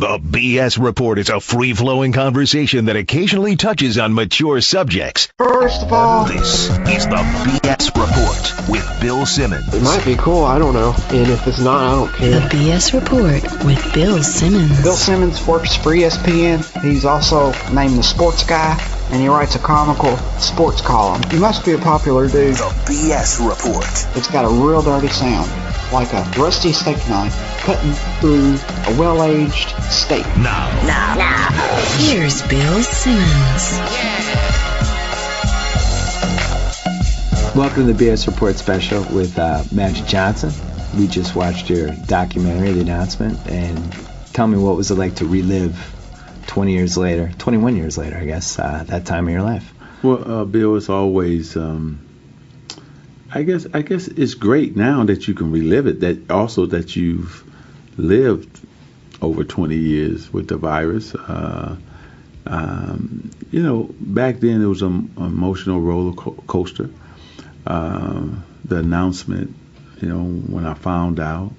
The BS Report is a free-flowing conversation that occasionally touches on mature subjects. First of all, This is the BS Report with Bill Simmons. it might be cool, I don't know. And if it's not, I don't The care. BS Report with Bill Simmons. Bill Simmons works for ESPN. He's also named the sports guy, and he writes a comical sports column. He must be a popular dude. The BS Report. It's got a real dirty sound, like a rusty steak knife cutting through a well-aged steak. Now. Here's Bill Simmons. Welcome to the BS Report special with Magic Johnson. We just watched your documentary, The Announcement, and tell me what was it like to relive 21 years later, I guess, that time of your life. Well, Bill, it's always, I guess it's great now that you can relive it, that you've lived over 20 years with the virus. Back then it was an emotional roller coaster. The announcement, when I found out,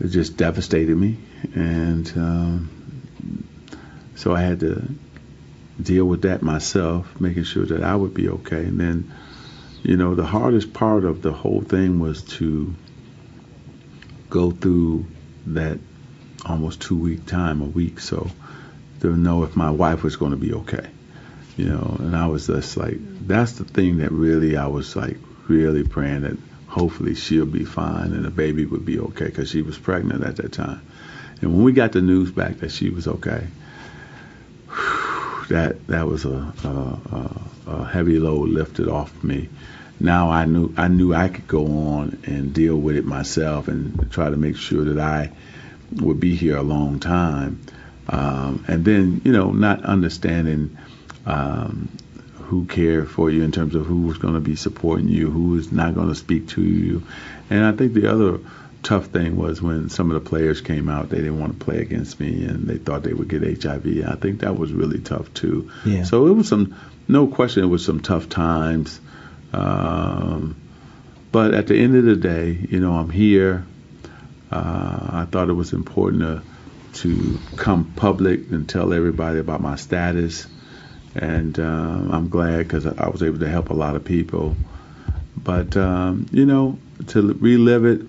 it just devastated me. And so I had to deal with that myself, making sure that I would be okay. And then, the hardest part of the whole thing was to go through that almost 2 week time, a week, so to know if my wife was going to be okay. And I was just like, that's the thing that really, I was like really praying that hopefully she'll be fine and the baby would be okay, because she was pregnant at that time. And when we got the news back that she was okay, that was a heavy load lifted off me. Now I knew I could go on and deal with it myself and try to make sure that I would be here a long time. And then, not understanding who cared for you in terms of who was going to be supporting you, who was not going to speak to you. And I think the other tough thing was when some of the players came out, they didn't want to play against me and they thought they would get HIV. I think that was really tough too. Yeah. So it was no question, it was some tough times. But at the end of the day, I'm here. I thought it was important to come public and tell everybody about my status. And I'm glad because I was able to help a lot of people. But, to relive it,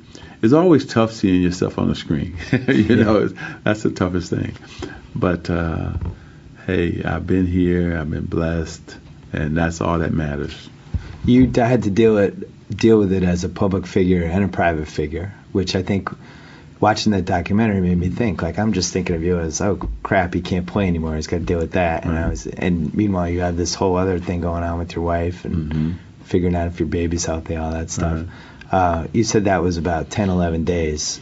it's always tough seeing yourself on the screen. That's the toughest thing. But, hey, I've been here, I've been blessed, and that's all that matters. You had to deal with it as a public figure and a private figure, which I think watching that documentary made me think, like, I'm just thinking of you as, oh crap, he can't play anymore, he's got to deal with that. Right. And meanwhile you have this whole other thing going on with your wife and figuring out if your baby's healthy, all that stuff. Right. You said that was about 10, 11 days.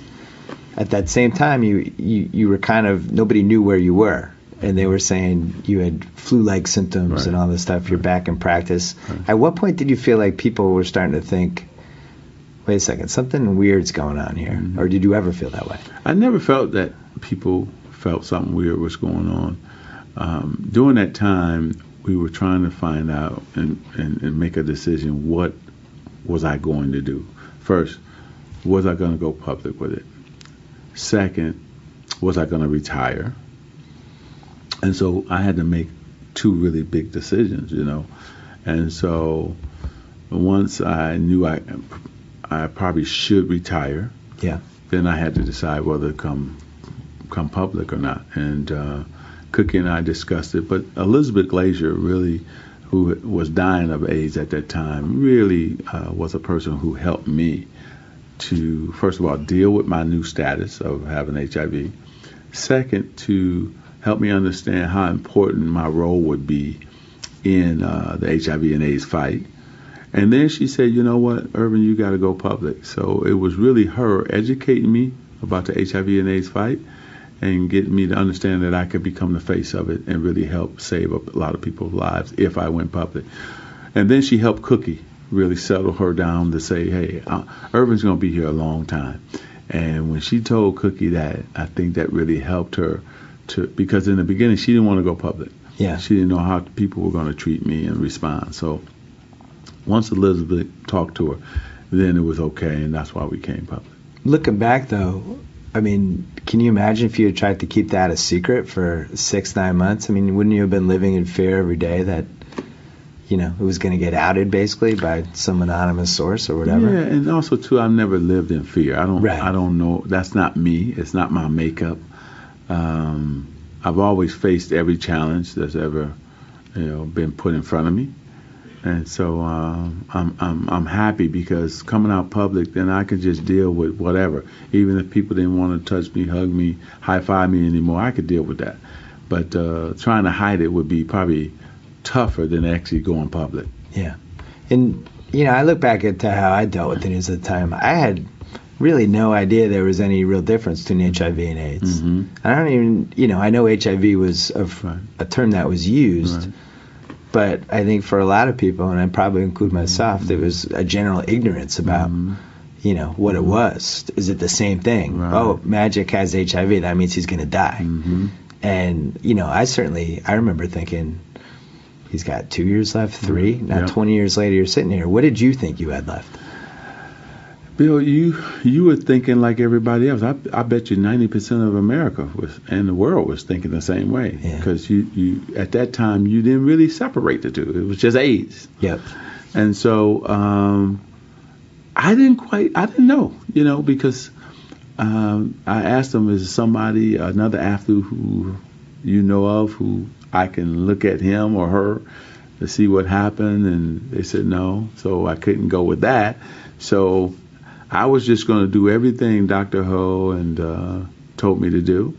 At that same time, you were kind of, nobody knew where you were. And they were saying you had flu-like symptoms right. and all this stuff. You're back in practice. Right. At what point did you feel like people were starting to think, wait a second, something weird's going on here? Mm-hmm. Or did you ever feel that way? I never felt that people felt something weird was going on. During that time, we were trying to find out and make a decision, what was I going to do? First, was I going to go public with it? Second, was I going to retire? And so I had to make two really big decisions, And so once I knew I probably should retire, then I had to decide whether to come public or not. And Cookie and I discussed it. But Elizabeth Glazier really, who was dying of AIDS at that time, really was a person who helped me to, first of all, deal with my new status of having HIV. Second, to help me understand how important my role would be in the HIV and AIDS fight. And then she said, you know what, Urban, you got to go public. So it was really her educating me about the HIV and AIDS fight and getting me to understand that I could become the face of it and really help save a lot of people's lives if I went public. And then she helped Cookie really settle her down to say, hey, Urban's going to be here a long time. And when she told Cookie that, I think that really helped her because in the beginning she didn't want to go public. Yeah. She didn't know how people were going to treat me and respond. So once Elizabeth talked to her, then it was okay, and that's why we came public. Looking back, though, I mean, can you imagine if you had tried to keep that a secret for 6-9 months? I mean, wouldn't you have been living in fear every day that, you know, it was going to get outed basically by some anonymous source or whatever? Yeah, and also too, I've never lived in fear. I Right. don't know. That's not me. It's not my makeup. I've always faced every challenge that's ever, been put in front of me. And so I'm happy because coming out public, then I can just deal with whatever. Even if people didn't want to touch me, hug me, high five me anymore, I could deal with that. But trying to hide it would be probably tougher than actually going public. Yeah. And, you know, I look back at how I dealt with things at the time. I had really no idea there was any real difference between HIV and AIDS. Mm-hmm. I don't even, you know, I know HIV was a term that was used. Right. But I think for a lot of people, and I probably include myself, there was a general ignorance about, you know, what it was. Is it the same thing? Right. Oh, Magic has HIV. That means he's going to die. Mm-hmm. And, you know, I remember thinking, he's got 2 years left, 3. Now, 20 years later, you're sitting here. What did you think you had left? Bill, you were thinking like everybody else. I bet you 90% of America and the world was thinking the same way. Because you at that time you didn't really separate the two. It was just AIDS. Yep. And so I didn't know, you know, because I asked them, is somebody, another athlete who you know of, who I can look at him or her to see what happened, and they said no. So I couldn't go with that. So I was just going to do everything Dr. Ho and told me to do,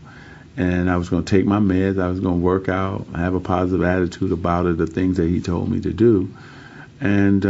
and I was going to take my meds. I was going to work out, have a positive attitude about it, the things that he told me to do, and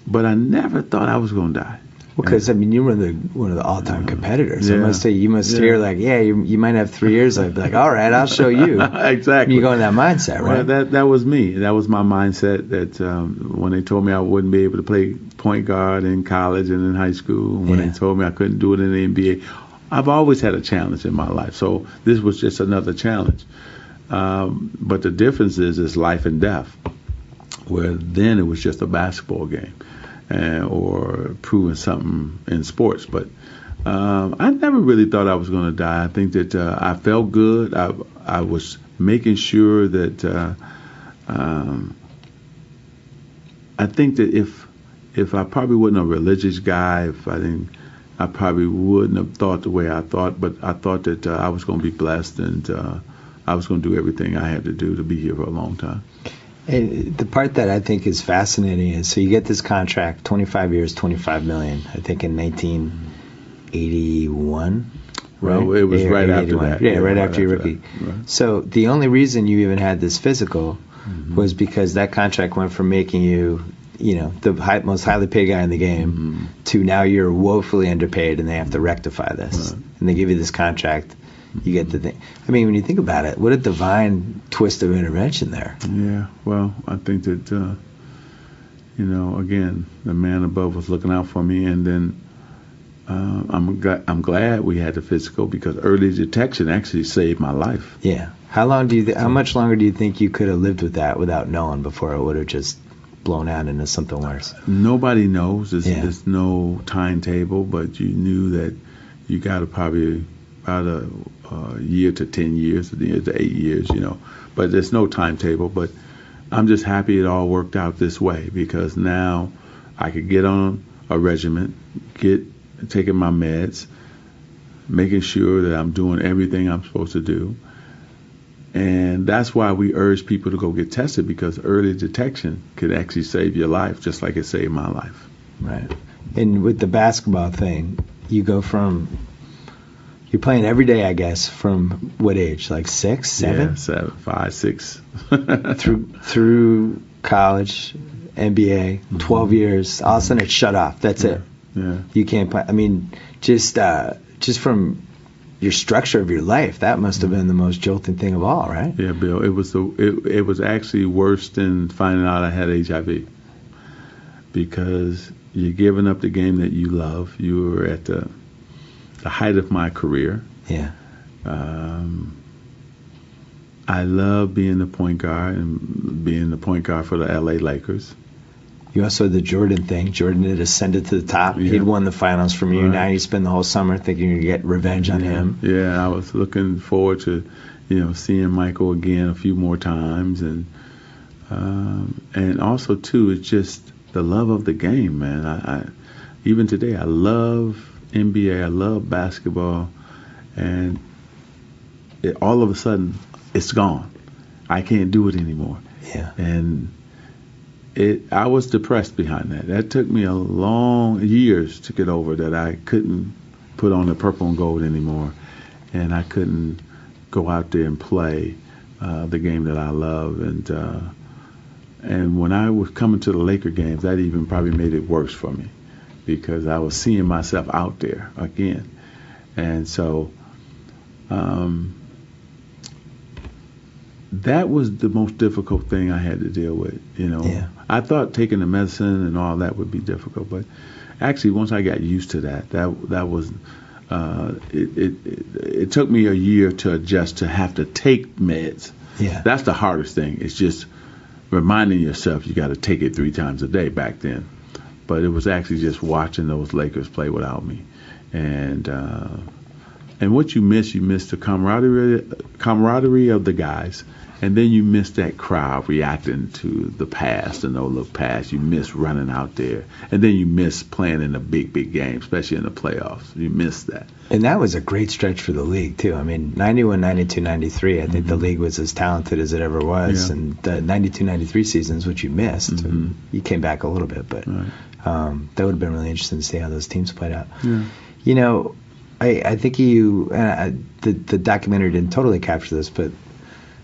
but I never thought I was going to die. Well, because, I mean, you were one of the all-time competitors. Yeah. I must say, you must hear, like, you might have 3 years. I'd be like, all right, I'll show you. Exactly. You go in that mindset, right? Well, that was me. That was my mindset that when they told me I wouldn't be able to play point guard in college and in high school, when they told me I couldn't do it in the NBA, I've always had a challenge in my life. So this was just another challenge. But the difference is life and death, where then it was just a basketball game. Or proving something in sports. But I never really thought I was going to die. I think that I felt good. I was making sure that I think that if I probably wasn't a religious guy, I probably wouldn't have thought the way I thought. But I thought that I was going to be blessed, and I was going to do everything I had to do to be here for a long time. And the part that I think is fascinating is, so you get this contract, 25 years, $25 million, I think in 1981. Right? Well, it was right after that. Yeah, right after your rookie. Right. So the only reason you even had this physical was because that contract went from making you, you know, the most highly paid guy in the game to now you're woefully underpaid and they have to rectify this. Right. And they give you this contract. You get the thing. I mean, when you think about it, what a divine twist of intervention there. Yeah, well, I think that, again, the man above was looking out for me, and then I'm glad we had the physical because early detection actually saved my life. Yeah. How much longer do you think you could have lived with that without knowing before it would have just blown out into something worse? Nobody knows. There's no timetable, but you knew that you got to probably about a year to 10 years, to 8 years, you know. But there's no timetable. But I'm just happy it all worked out this way because now I could get on a regimen, taking my meds, making sure that I'm doing everything I'm supposed to do. And that's why we urge people to go get tested, because early detection could actually save your life, just like it saved my life. Right. And with the basketball thing, you go from... You're playing every day, I guess, from what age? Like 6, 7? Yeah, 7, 5, 6. through college, NBA, 12 years. All of a sudden, it's shut off. That's it. Yeah. You can't play. I mean, just from your structure of your life, that must have been the most jolting thing of all, right? Yeah, Bill. It was actually worse than finding out I had HIV, because you're giving up the game that you love. You were at the height of my career. Yeah. I love being the point guard and being the point guard for the LA Lakers. You also had the Jordan thing. Jordan had ascended to the top. Yeah. He'd won the finals from you. Right. Now you spend the whole summer thinking you're going to get revenge on him. Yeah, I was looking forward to, seeing Michael again a few more times, and also too, it's just the love of the game, man. I even today, I love NBA, I love basketball, and all of a sudden, it's gone. I can't do it anymore. Yeah. And I was depressed behind that. That took me a long years to get over, that I couldn't put on the purple and gold anymore, and I couldn't go out there and play the game that I love. And when I was coming to the Laker games, that even probably made it worse for me, because I was seeing myself out there again. And so that was the most difficult thing I had to deal with, Yeah. I thought taking the medicine and all that would be difficult, but actually once I got used to that was it took me a year to adjust to have to take meds. Yeah. That's the hardest thing. It's just reminding yourself you got to take it 3 times a day back then. But it was actually just watching those Lakers play without me, and what you miss the camaraderie of the guys. And then you miss that crowd reacting to the pass, the no-look pass. You miss running out there. And then you miss playing in a big, big game, especially in the playoffs. You miss that. And that was a great stretch for the league, too. I mean, 91, 92, 93, I think the league was as talented as it ever was. Yeah. And the 92, 93 seasons, which you missed, you came back a little bit. But right. That would have been really interesting to see how those teams played out. Yeah. I think the documentary didn't totally capture this, but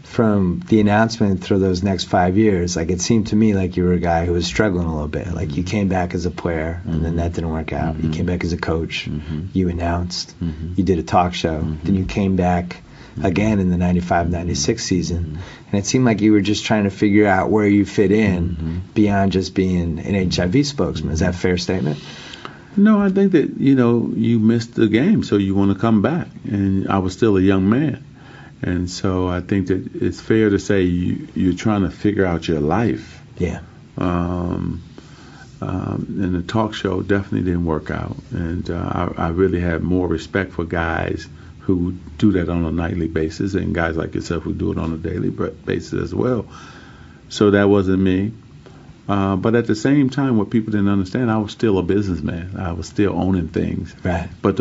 from the announcement through those next 5 years, like it seemed to me like you were a guy who was struggling a little bit. Like you came back as a player, and then that didn't work out. You came back as a coach. You announced. You did a talk show. Then you came back again in the 95-96 season. And it seemed like you were just trying to figure out where you fit in beyond just being an HIV spokesman. Is that a fair statement? No, I think that, you missed the game, so you want to come back. And I was still a young man. And so I think that it's fair to say you're trying to figure out your life. Yeah. And the talk show definitely didn't work out. And I really have more respect for guys who do that on a nightly basis, and guys like yourself who do it on a daily basis as well. So that wasn't me. But at the same time, what people didn't understand, I was still a businessman. I was still owning things. Right. But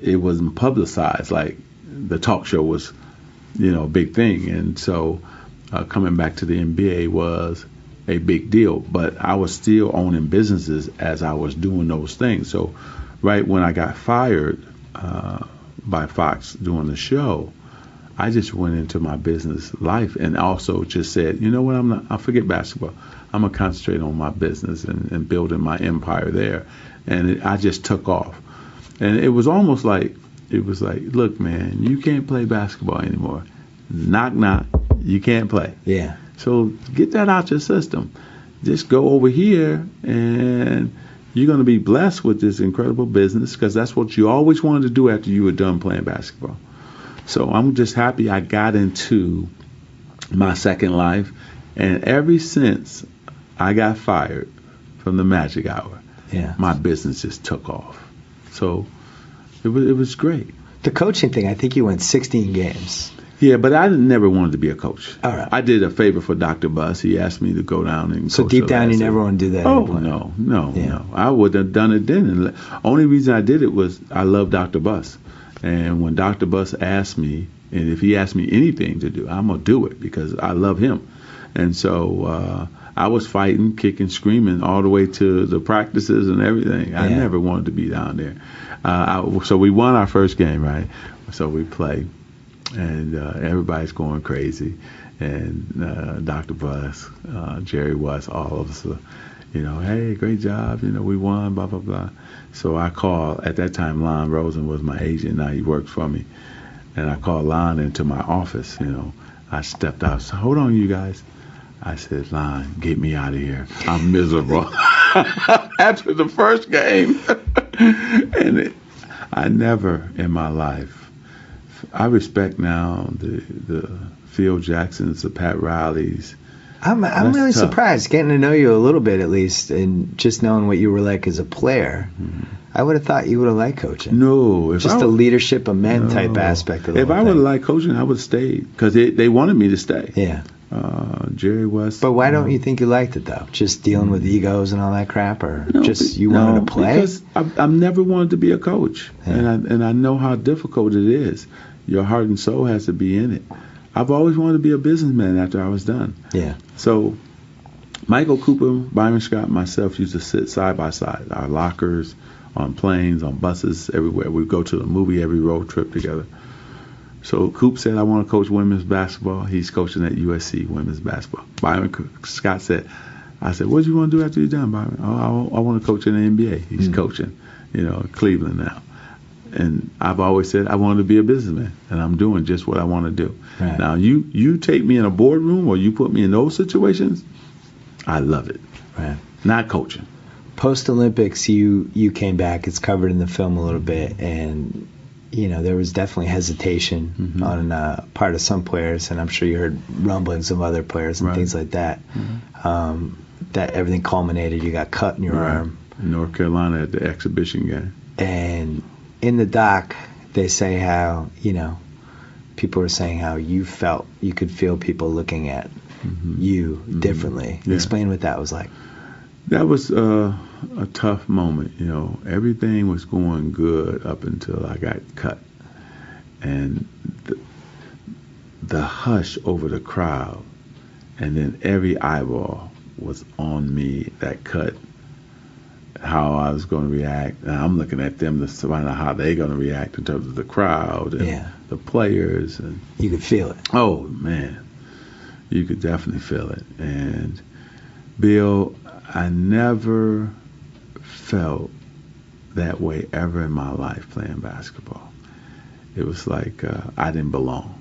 it wasn't publicized like the talk show was, a big thing. And so coming back to the NBA was a big deal. But I was still owning businesses as I was doing those things. So right when I got fired by Fox doing the show, I just went into my business life and also just said, you know what, I'll forget basketball. I'm going to concentrate on my business and building my empire there. And I just took off. And it was almost like, look, man, you can't play basketball anymore. Knock, knock. You can't play. Yeah. So get that out your system. Just go over here, and you're going to be blessed with this incredible business, because that's what you always wanted to do after you were done playing basketball. So I'm just happy I got into my second life. And ever since I got fired from the Magic Hour, my business just took off. So it was great. The coaching thing, I think you went 16 games. Yeah, but I never wanted to be a coach. All right. I did a favor for Dr. Buss. He asked me to go down and so coach. So deep down, you never want to do that? Oh, no. I would have done it then. And only reason I did it was I love Dr. Buss. And when Dr. Buss asked me, and if he asked me anything to do, I'm going to do it because I love him. And so I was fighting, kicking, screaming all the way to the practices and everything. I never wanted to be down there. So we won our first game, right? So we played, and everybody's going crazy. And Dr. Buss, Jerry West, all of us, hey, great job, we won, blah, blah, blah. So I called, at that time, Lon Rosen was my agent. Now he works for me. And I called Lon into my office, I stepped out. So, hold on, you guys. I said, Lon, get me out of here. I'm miserable. After the first game. And I never in my life, I respect now the Phil Jacksons, the Pat Rileys, I'm really surprised, getting to know you a little bit at least, and just knowing what you were like as a player. I would have thought you would have liked coaching. No. Just the leadership of men type aspect of the If I would have liked coaching, I would have stayed, because they wanted me to stay. Yeah. Jerry West. But why don't you think you liked it, though? Just dealing with egos and all that crap? Or you wanted to play? Because I've never wanted to be a coach. Yeah. And I know how difficult it is. Your heart and soul has to be in it. I've always wanted to be a businessman after I was done. Yeah. So Michael Cooper, Byron Scott, and myself used to sit side by side, our lockers, on planes, on buses, everywhere. We'd go to the movie every road trip together. So Coop said, I want to coach women's basketball. He's coaching at USC women's basketball. Byron Scott said, I said, what do you want to do after you're done, Byron? Oh, I want to coach in the NBA. He's coaching, Cleveland now. And I've always said I wanted to be a businessman, and I'm doing just what I want to do. Right. Now, you take me in a boardroom or you put me in those situations, I love it. Right. Not coaching. Post-Olympics, you came back. It's covered in the film a little bit, and there was definitely hesitation on part of some players, and I'm sure you heard rumblings of other players and things like that. That everything culminated. You got cut in your arm. In North Carolina at the exhibition game. And in the doc, they say how, people were saying how you felt, you could feel people looking at you differently. Yeah. Explain what that was like. That was a tough moment. Everything was going good up until I got cut. And the hush over the crowd, and then every eyeball was on me, that cut, how I was going to react. And I'm looking at them to find out how they're going to react in terms of the crowd and the players. And you could feel it. Oh, man. You could definitely feel it. And, Bill, I never felt that way ever in my life playing basketball. It was like I didn't belong,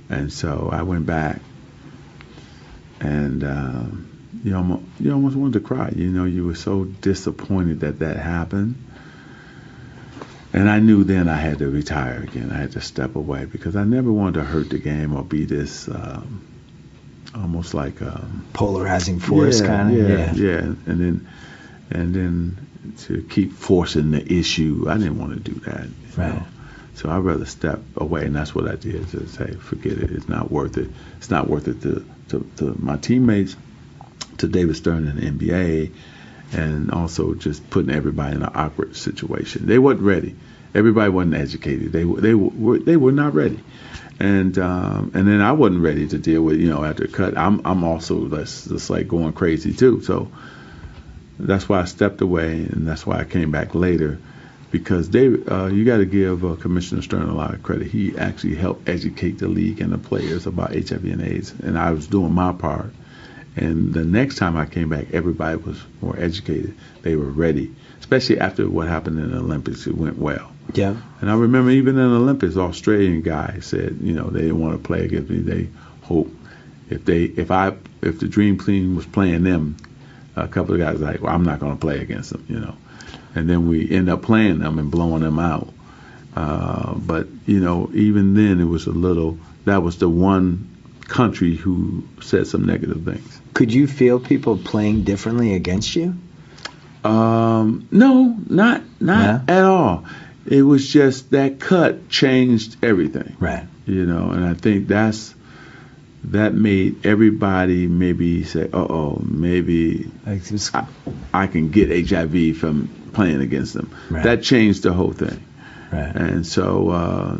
And so I went back, and you almost wanted to cry. You were so disappointed that happened. And I knew then I had to retire again. I had to step away because I never wanted to hurt the game or be this almost like polarizing force kind of. Yeah. And then to keep forcing the issue, I didn't want to do that. Right. So I'd rather step away, and that's what I did. To say, forget it. It's not worth it. It's not worth it to my teammates, to David Stern in the NBA, and also just putting everybody in an awkward situation. They weren't ready. Everybody wasn't educated. They were not ready. And then I wasn't ready to deal with, after the cut. I'm also just like going crazy too. So that's why I stepped away, and that's why I came back later. Because David, you got to give Commissioner Stern a lot of credit. He actually helped educate the league and the players about HIV and AIDS, and I was doing my part. And the next time I came back, everybody was more educated. They were ready, especially after what happened in the Olympics. It went well. Yeah. And I remember even in the Olympics, Australian guy said, they didn't want to play against me. They hoped if the Dream Team was playing them, a couple of guys were like, well, I'm not going to play against them, And then we end up playing them and blowing them out. But even then it was that was the one country who said some negative things. Could you feel people playing differently against you? No, not at all. It was just that cut changed everything. Right. And I think that made everybody maybe say, maybe I can get HIV from playing against them. Right. That changed the whole thing. Right. And so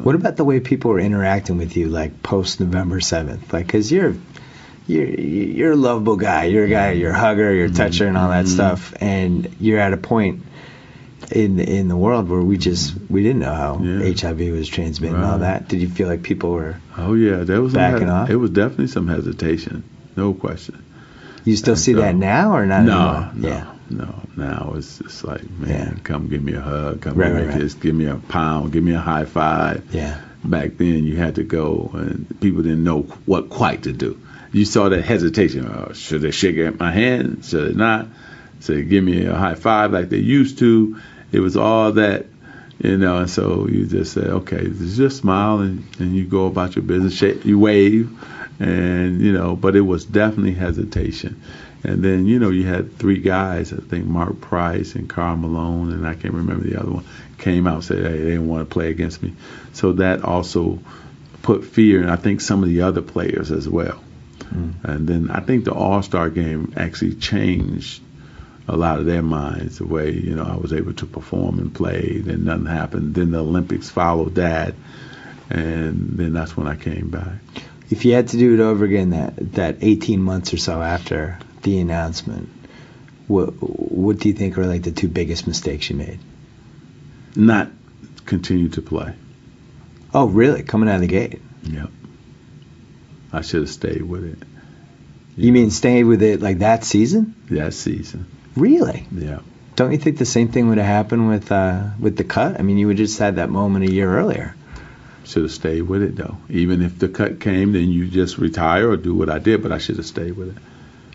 what about the way people were interacting with you, like post November 7th? Like, because you're a lovable guy. You're a guy. You're a hugger. You're a toucher, and all that stuff. And you're at a point in the world where we didn't know how HIV was transmitted and all that. Did you feel like people were? Oh yeah, there was backing off. It was definitely some hesitation, no question. You still see that now or not anymore? No. Now it's just like, man, come give me a hug, come give me a kiss, give me a pound, give me a high five. Yeah. Back then you had to go, and people didn't know what quite to do. You saw that hesitation. Should they shake my hand? Should they not? Say, give me a high five like they used to. It was all that, And so you just say, okay, just smile and you go about your business, you wave, but it was definitely hesitation. And then, you had 3 guys, I think Mark Price and Karl Malone, and I can't remember the other one, came out and said, hey, they didn't want to play against me. So that also put fear in, I think, some of the other players as well. And then I think the All-Star game actually changed a lot of their minds, the way, I was able to perform and play, then nothing happened. Then the Olympics followed that, and then that's when I came back. If you had to do it over again, that 18 months or so after the announcement, what do you think are like the 2 biggest mistakes you made? Not continue to play. Oh, really? Coming out of the gate? Yep. I should have stayed with it. You mean stayed with it like that season? That season. Really? Yeah. Don't you think the same thing would have happened with the cut? I mean, you would just had that moment a year earlier. Should have stayed with it, though. Even if the cut came, then you just retire or do what I did, but I should have stayed with it.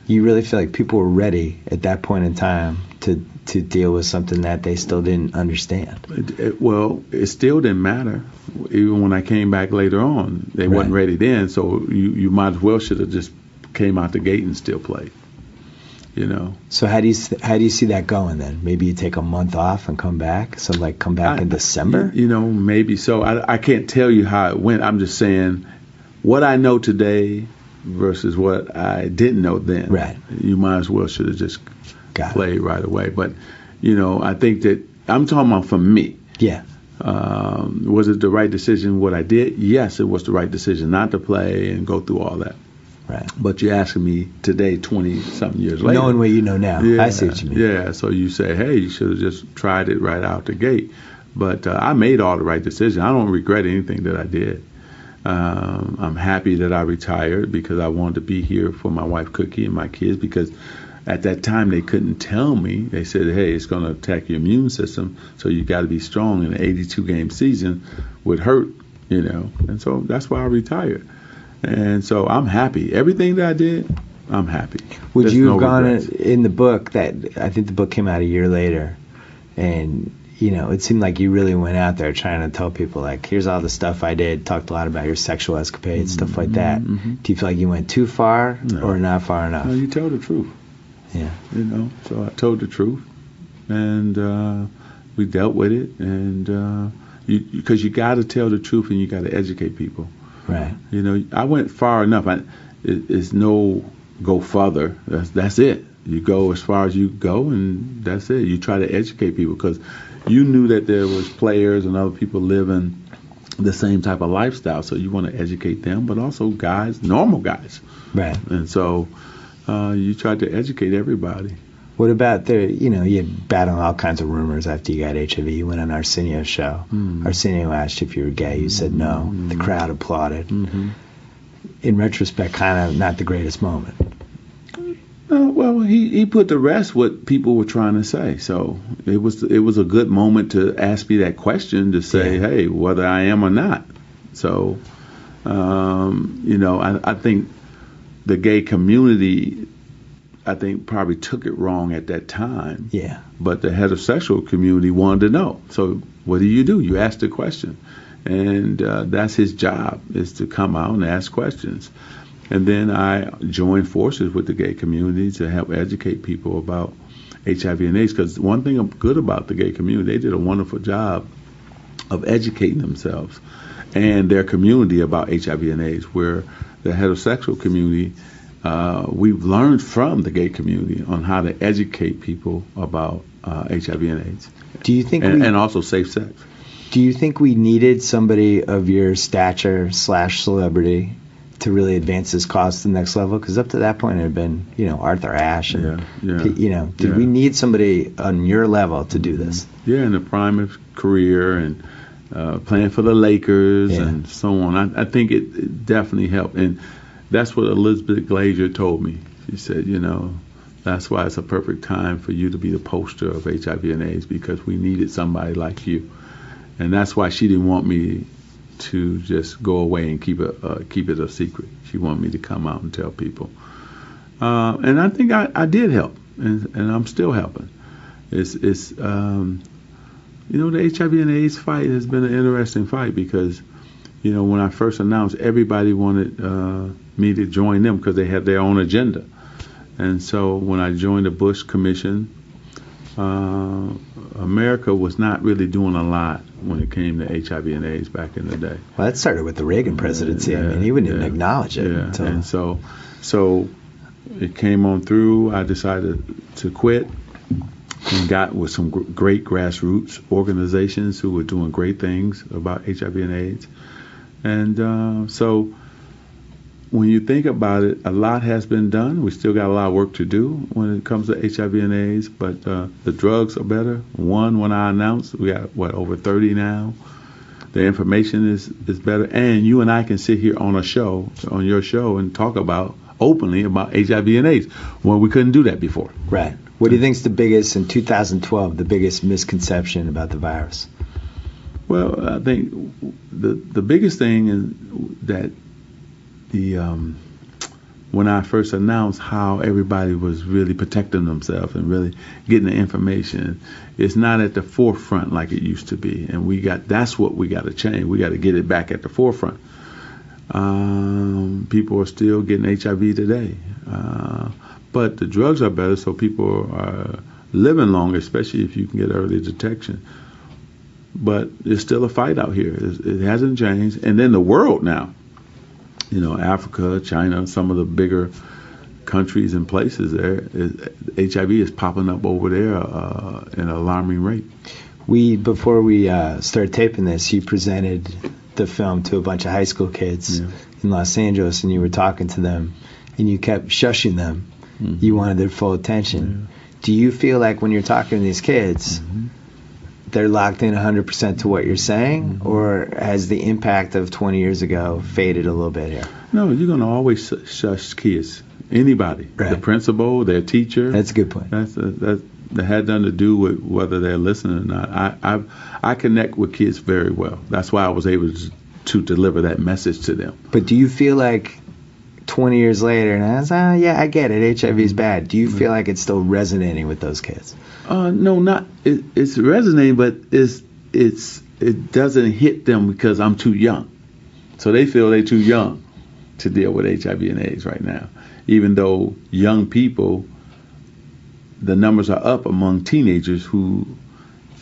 You really feel like people were ready at that point in time to deal with something that they still didn't understand? It still didn't matter. Even when I came back later on, they wasn't ready then, so you might as well should have just came out the gate and still played. So how do you see that going then? Maybe you take a month off and come back. So come back in December. Maybe so. I can't tell you how it went. I'm just saying what I know today versus what I didn't know then. Right. You might as well should have just played right away. But I think that I'm talking about for me. Yeah. Was it the right decision? What I did? Yes, it was the right decision not to play and go through all that. Right. But you're asking me today, 20-something years later. Knowing what you know now. Yeah, I see what you mean. Yeah, so you say, hey, you should have just tried it right out the gate. But I made all the right decisions. I don't regret anything that I did. I'm happy that I retired because I wanted to be here for my wife, Cookie, and my kids, because at that time they couldn't tell me. They said, hey, it's going to attack your immune system, so you got to be strong, and an 82-game season would hurt, And so that's why I retired. And so I'm happy. Everything that I did, I'm happy. Would you have gone in the book I think the book came out a year later, and it seemed like you really went out there trying to tell people here's all the stuff I did, talked a lot about your sexual escapades, stuff like that. Mm-hmm. Do you feel like you went too far or not far enough? No, you tell the truth. Yeah. So I told the truth, and we dealt with it, and because you got to tell the truth and you got to educate people. Right. I went far enough. It's no go further. That's it. You go as far as you go, and that's it. You try to educate people because you knew that there was players and other people living the same type of lifestyle. So you want to educate them, but also guys, normal guys. Right. And so you tried to educate everybody. What about you battled all kinds of rumors after you got HIV. You went on Arsenio's show. Arsenio asked you if you were gay. You said no. The crowd applauded. In retrospect, kind of not the greatest moment. Well, he put to rest what people were trying to say. So it was a good moment to ask me that question to say, hey, whether I am or not. So, I think the gay community, probably took it wrong at that time. Yeah. But the heterosexual community wanted to know. So what do? You ask the question. And that's his job, is to come out and ask questions. And then I joined forces with the gay community to help educate people about HIV and AIDS. Because one thing good about the gay community, they did a wonderful job of educating themselves and their community about HIV and AIDS, where the heterosexual community, we've learned from the gay community on how to educate people about HIV and AIDS. Do you think and also safe sex. Do you think we needed somebody of your stature / celebrity to really advance this cause to the next level? Because up to that point it had been, Arthur Ashe. And, did we need somebody on your level to do this? Yeah, in the prime of career and playing for the Lakers and so on. I think it definitely helped. And that's what Elizabeth Glazier told me. She said, that's why it's a perfect time for you to be the poster of HIV and AIDS, because we needed somebody like you. And that's why she didn't want me to just go away and keep it a secret. She wanted me to come out and tell people. And I think I did help, and I'm still helping. The HIV and AIDS fight has been an interesting fight because, when I first announced, everybody wanted me to join them because they had their own agenda. And so when I joined the Bush Commission, America was not really doing a lot when it came to HIV and AIDS back in the day. Well, that started with the Reagan presidency. He wouldn't even acknowledge it. Yeah, and so it came on through. I decided to quit and got with some great grassroots organizations who were doing great things about HIV and AIDS. And so when you think about it, a lot has been done. We still got a lot of work to do when it comes to HIV and AIDS, but the drugs are better. When I announced, we got, over 30 now. The information is better. And you and I can sit here on your show, and talk openly about HIV and AIDS. Well, we couldn't do that before. Right. What do you think is the biggest, in 2012, the biggest misconception about the virus? Well, I think the biggest thing is that when I first announced how everybody was really protecting themselves and really getting the information, it's not at the forefront like it used to be, and that's what we got to change. We got to get it back at the forefront. People are still getting HIV today, but the drugs are better, so people are living longer, especially if you can get early detection. But there's still a fight out here. It hasn't changed. And then the world now, Africa, China, some of the bigger countries and places there, HIV is popping up over there at an alarming rate. Before we started taping this, you presented the film to a bunch of high school kids in Los Angeles, and you were talking to them, and you kept shushing them. Mm-hmm. You wanted their full attention. Yeah. Do you feel like when you're talking to these kids, they're locked in 100% to what you're saying, or has the impact of 20 years ago faded a little bit here? No, you're going to always shush kids. Anybody. Right. The principal, their teacher. That's a good point. That had nothing to do with whether they're listening or not. I connect with kids very well. That's why I was able to deliver that message to them. But do you feel like 20 years later, and I was, I get it, HIV is bad. Do you feel like it's still resonating with those kids? No, not. It's resonating, but it doesn't hit them because I'm too young. So they feel they're too young to deal with HIV and AIDS right now. Even though young people, the numbers are up among teenagers who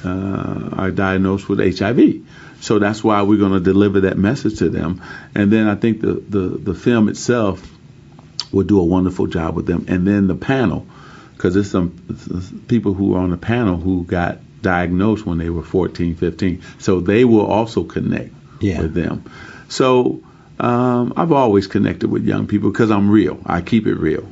are diagnosed with HIV. So that's why we're going to deliver that message to them. And then I think the film itself will do a wonderful job with them. And then the panel, because there's some people who are on the panel who got diagnosed when they were 14, 15. So they will also connect with them. So I've always connected with young people because I'm real. I keep it real.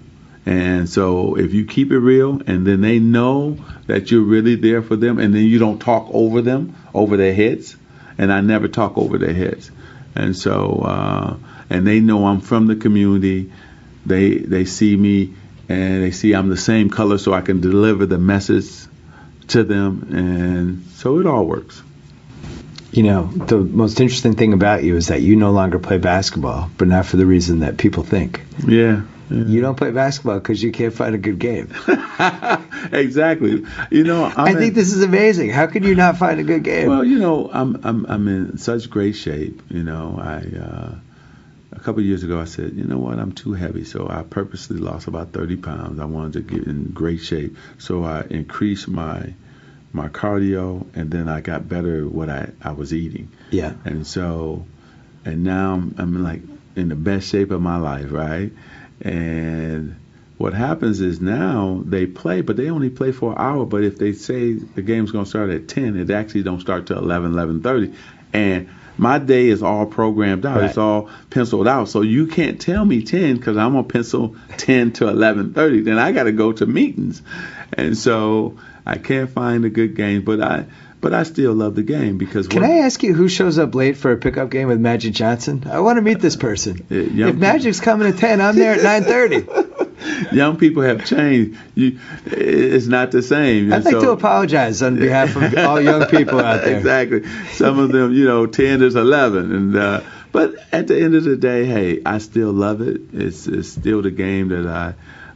And so if you keep it real and then they know that you're really there for them, and then you don't talk over them, over their heads, and I never talk over their heads. And so, and they know I'm from the community. They see me and they see I'm the same color, so I can deliver the message to them. And so it all works. The most interesting thing about you is that you no longer play basketball, but not for the reason that people think. Yeah. You don't play basketball because you can't find a good game. Exactly. I think this is amazing. How could you not find a good game? Well, I'm in such great shape. A couple of years ago I said, you know what, I'm too heavy, so I purposely lost about 30 pounds. I wanted to get in great shape, so I increased my cardio, and then I got better at what I was eating. Yeah. And now I'm like in the best shape of my life, right? And what happens is now they play, but they only play for an hour. But if they say the game's going to start at 10, it actually don't start till 11:30. And my day is all programmed out. Right. It's all penciled out. So you can't tell me 10 because I'm going to pencil 10 to 11:30. Then I got to go to meetings. And so I can't find a good game. But I still love the game because. Can I ask you who shows up late for a pickup game with Magic Johnson? I want to meet this person. If Magic's coming at 10, I'm there at 9:30. Young people have changed. It's not the same. I'd like to apologize on behalf of all young people out there. Exactly. Some of them, 10 is 11, but at the end of the day, hey, I still love it. It's still the game that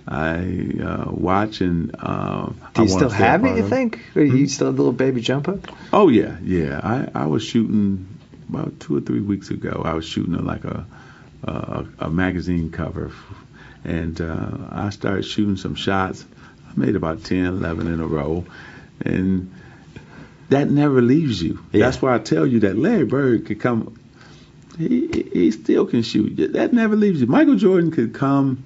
I watch and Do you still have it, you think? Or you still have the little baby jump hook? Oh, yeah. I was shooting about 2 or 3 weeks ago. I was shooting like a magazine cover, and I started shooting some shots. I made about 10, 11 in a row, and that never leaves you. Yeah. That's why I tell you that Larry Bird could come. He still can shoot. That never leaves you. Michael Jordan could come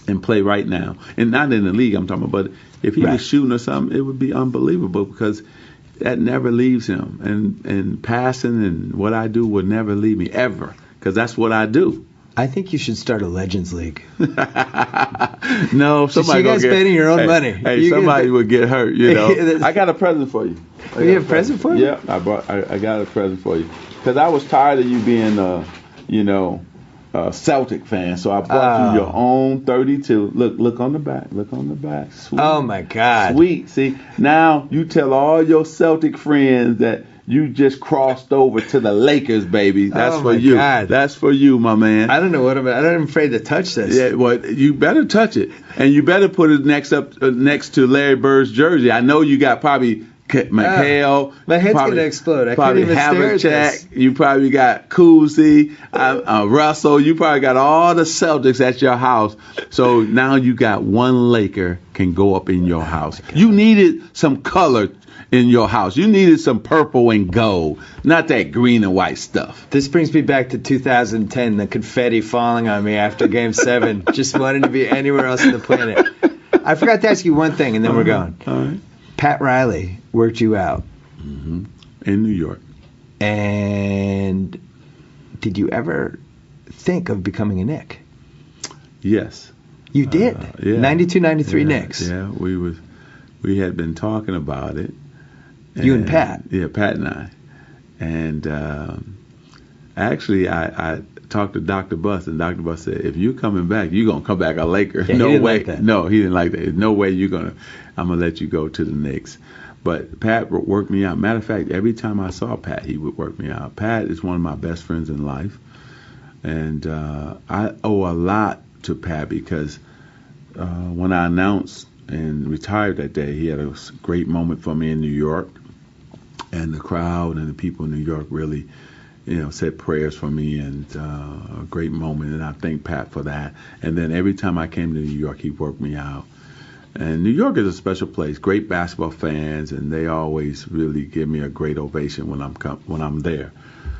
and play right now, and not in the league I'm talking about, but if he was shooting or something, it would be unbelievable because that never leaves him. And passing and what I do would never leave me ever, because that's what I do. I think you should start a Legends League. No, somebody you guys betting your own money. Hey, somebody would get hurt. You know. I got a present for you. You have a present for me? Yeah, I got a present for you because I was tired of you being a Celtic fan, so I bought you your own 32. Look on the back. Look on the back. Sweet. Oh my God. Sweet. See, now you tell all your Celtic friends that you just crossed over to the Lakers, baby. That's for you. God. That's for you, my man. I don't know what I'm afraid to touch this. Yeah, well, you better touch it, and you better put it next to Larry Bird's jersey. I know you got probably McHale. My head's gonna explode. I can't even stare at this. You probably got Cousy, Russell. You probably got all the Celtics at your house. So now you got one Laker can go up in your house. You needed some color in your house. You needed some purple and gold, not that green and white stuff. This brings me back to 2010, the confetti falling on me after Game 7. Just wanted to be anywhere else on the planet. I forgot to ask you one thing, and then we're going. All right. Pat Riley worked you out. Mm-hmm. In New York. And did you ever think of becoming a Knick? Yes. You did? Yeah. 92, 93 Knicks. Yeah, we had been talking about it. You and Pat? Yeah, Pat and I. And actually, I talked to Dr. Buss, and Dr. Buss said, if you're coming back, you're going to come back a Laker. Yeah, no he didn't way. Like that. No, he didn't like that. There's no way I'm going to let you go to the Knicks. But Pat worked me out. Matter of fact, every time I saw Pat, he would work me out. Pat is one of my best friends in life. And I owe a lot to Pat because when I announced and retired that day, he had a great moment for me in New York. And the crowd and the people in New York really, said prayers for me, and a great moment. And I thank Pat for that. And then every time I came to New York, he worked me out. And New York is a special place. Great basketball fans, and they always really give me a great ovation when I'm there.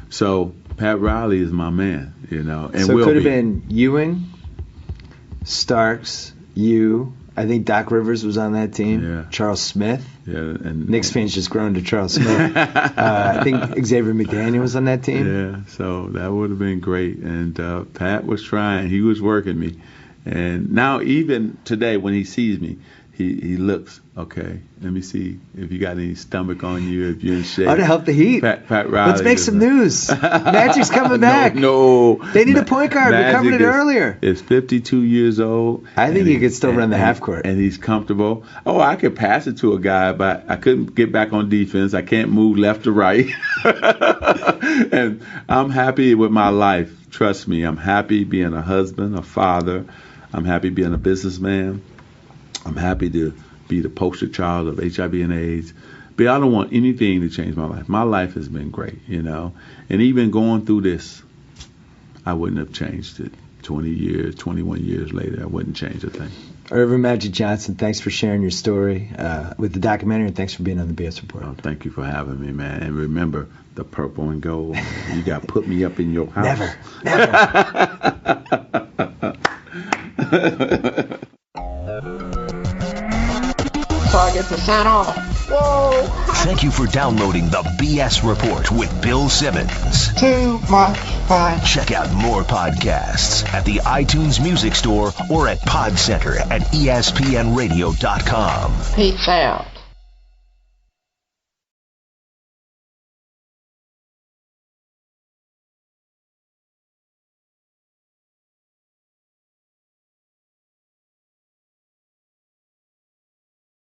So Pat Riley is my man, And so it could have been Ewing, Starks, you. I think Doc Rivers was on that team. Yeah. Charles Smith. Yeah, and Knicks fans just grown to Charles Smith. I think Xavier McDaniel was on that team. Yeah, so that would have been great. And Pat was trying. He was working me. And now even today when he sees me, he looks, okay, let me see if you got any stomach on you, if you're in shape. Oh, to help the Heat. Pat Riley. Let's make some news. Magic's coming back. No. They need a point guard. We covered it earlier. He's 52 years old. I think he could still run the half court. And he's comfortable. Oh, I could pass it to a guy, but I couldn't get back on defense. I can't move left to right. And I'm happy with my life. Trust me. I'm happy being a husband, a father. I'm happy being a businessman. I'm happy to be the poster child of HIV and AIDS. But I don't want anything to change my life. My life has been great, And even going through this, I wouldn't have changed it. 20 years, 21 years later, I wouldn't change a thing. Reliving Magic Johnson, thanks for sharing your story with the documentary, and thanks for being on the BS Report. Oh, thank you for having me, man. And remember, the purple and gold, you got to put me up in your house. Never. So I get to sign off. Whoa! Thank you for downloading the BS Report with Bill Simmons. Too much fun. Check out more podcasts at the iTunes Music Store or at Pod Center at ESPNradio.com. Peace out.